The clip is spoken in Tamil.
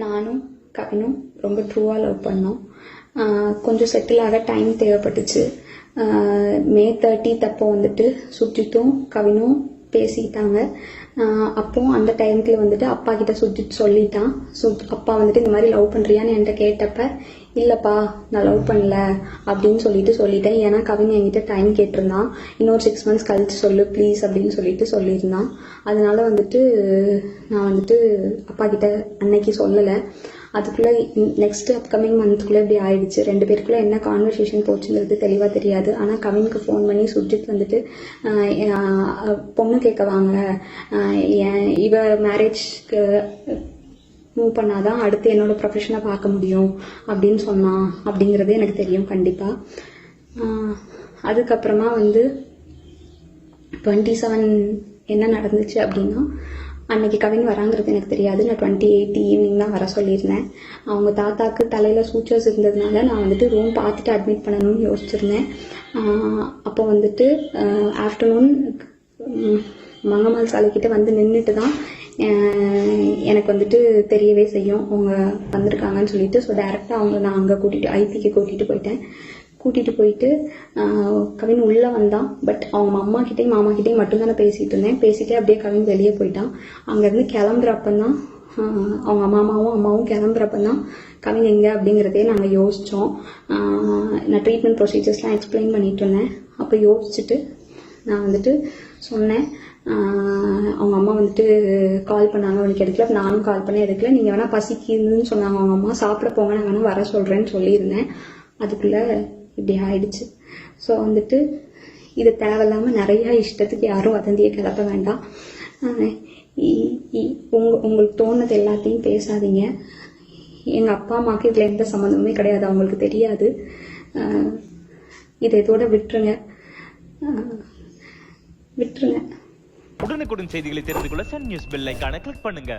நானும் கவினும் ரொம்ப ட்ரூவாக லவ் பண்ணோம். கொஞ்சம் செட்டில் ஆக டைம் தேவைப்பட்டுச்சு. மே 30 அப்போ வந்துட்டு சுஜித்தும் கவினும் பேசிக்கிட்டாங்க. அப்போ அந்த டைமுக்கு வந்துட்டு அப்பா கிட்ட சுஜித் சொல்லிட்டான். அப்பா வந்துட்டு இந்த மாதிரி லவ் பண்ணுறியான்னு என்கிட்ட கேட்டப்ப இல்லைப்பா நான் லவ் பண்ணல அப்படின்னு சொல்லிட்டேன். ஏன்னா கவின் என்கிட்ட டைம் கேட்டிருந்தான். இன்னொரு 6 months கழிச்சு சொல்லு ப்ளீஸ் அப்படின்னு சொல்லியிருந்தான். அதனால வந்துட்டு நான் வந்துட்டு அப்பா கிட்ட அன்னைக்கு சொல்லலை. அதுக்குள்ளே நெக்ஸ்ட் அப்கமிங் மந்த்துக்குள்ளே இப்படி ஆயிடுச்சு. 2 பேருக்குள்ளே என்ன கான்வர்சேஷன் போச்சுங்கிறது தெளிவாக தெரியாது. ஆனால் கவினுக்கு ஃபோன் பண்ணி சுஜித் வந்துட்டு பொண்ணு கேட்க வாங்க, இவ மேரேஜ்க்கு மூவ் பண்ணாதான் அடுத்து என்னோட ப்ரொஃபஷனை பார்க்க முடியும் அப்படின்னு சொன்னான் அப்படிங்கிறது எனக்கு தெரியும் கண்டிப்பாக. அதுக்கப்புறமா வந்து 27 என்ன நடந்துச்சு அப்படின்னா, அன்னைக்கு கவின் வராங்கிறது எனக்கு தெரியாது. நான் 28 ஈவினிங் தான் வர சொல்லியிருந்தேன். அவங்க தாத்தாக்கு தலையில் சூச்சர்ஸ் இருந்ததுனால நான் வந்துட்டு ரூம் பார்த்துட்டு அட்மிட் பண்ணணும்னு யோசிச்சிருந்தேன். அப்போ வந்துட்டு ஆஃப்டர்நூன் மங்கம்மாள் சாலைக்கிட்ட வந்து நின்றுட்டு தான் எனக்கு வந்துட்டு தெரியவே செய்யும் அவங்க வந்திருக்காங்கன்னு சொல்லிட்டு. ஸோ டேரெக்டாக நான் அங்கே ஐபிக்கு கூட்டிகிட்டு போயிட்டு கவின் உள்ளே வந்தான். பட் அவங்க அம்மாக்கிட்டையும் மாமாக்கிட்டையும் மட்டும்தான் நான் பேசிகிட்டே அப்படியே கவின் வெளியே போயிட்டான். அங்கேருந்து கிளம்புறப்பந்தான் அவங்க அம்மாவும் கிளம்புறப்பந்தான் கவின் எங்கே அப்படிங்கிறதே நாங்கள் யோசித்தோம். நான் ட்ரீட்மெண்ட் ப்ரொசீஜர்ஸ்லாம் எக்ஸ்பிளைன் பண்ணிட்டு இருந்தேன். அப்போ யோசிச்சுட்டு நான் வந்துட்டு சொன்னேன். அவங்க அம்மா வந்துட்டு கால் பண்ணாங்க, உனக்கு எடுக்கல. நானும் கால் பண்ணி எடுக்கல. நீங்கள் வேணால் பசிக்குதுன்னு சொன்னாங்க அவங்க அம்மா, சாப்பிட போங்க, நான் வேணால் வர சொல்கிறேன்னு சொல்லியிருந்தேன். அதுக்குள்ளே இப்படி ஆயிடுச்சு. ஸோ வந்துட்டு இது தேவையில்லாமல் நிறையா இஷ்டத்துக்கு யாரும் வதந்தியை கிளப்ப வேண்டாம். உங்களுக்கு தோணுது எல்லாத்தையும் பேசாதீங்க. எங்கள் அப்பா அம்மாவுக்கு இதில் எந்த சம்மந்தமுமே கிடையாது, அவங்களுக்கு தெரியாது. இதை இதோட விட்டுருங்க. உடனுக்குடன் செய்திகளை தெரிந்து கொள்ள சன் நியூஸ் பெல் ஐகானை கிளிக் பண்ணுங்க.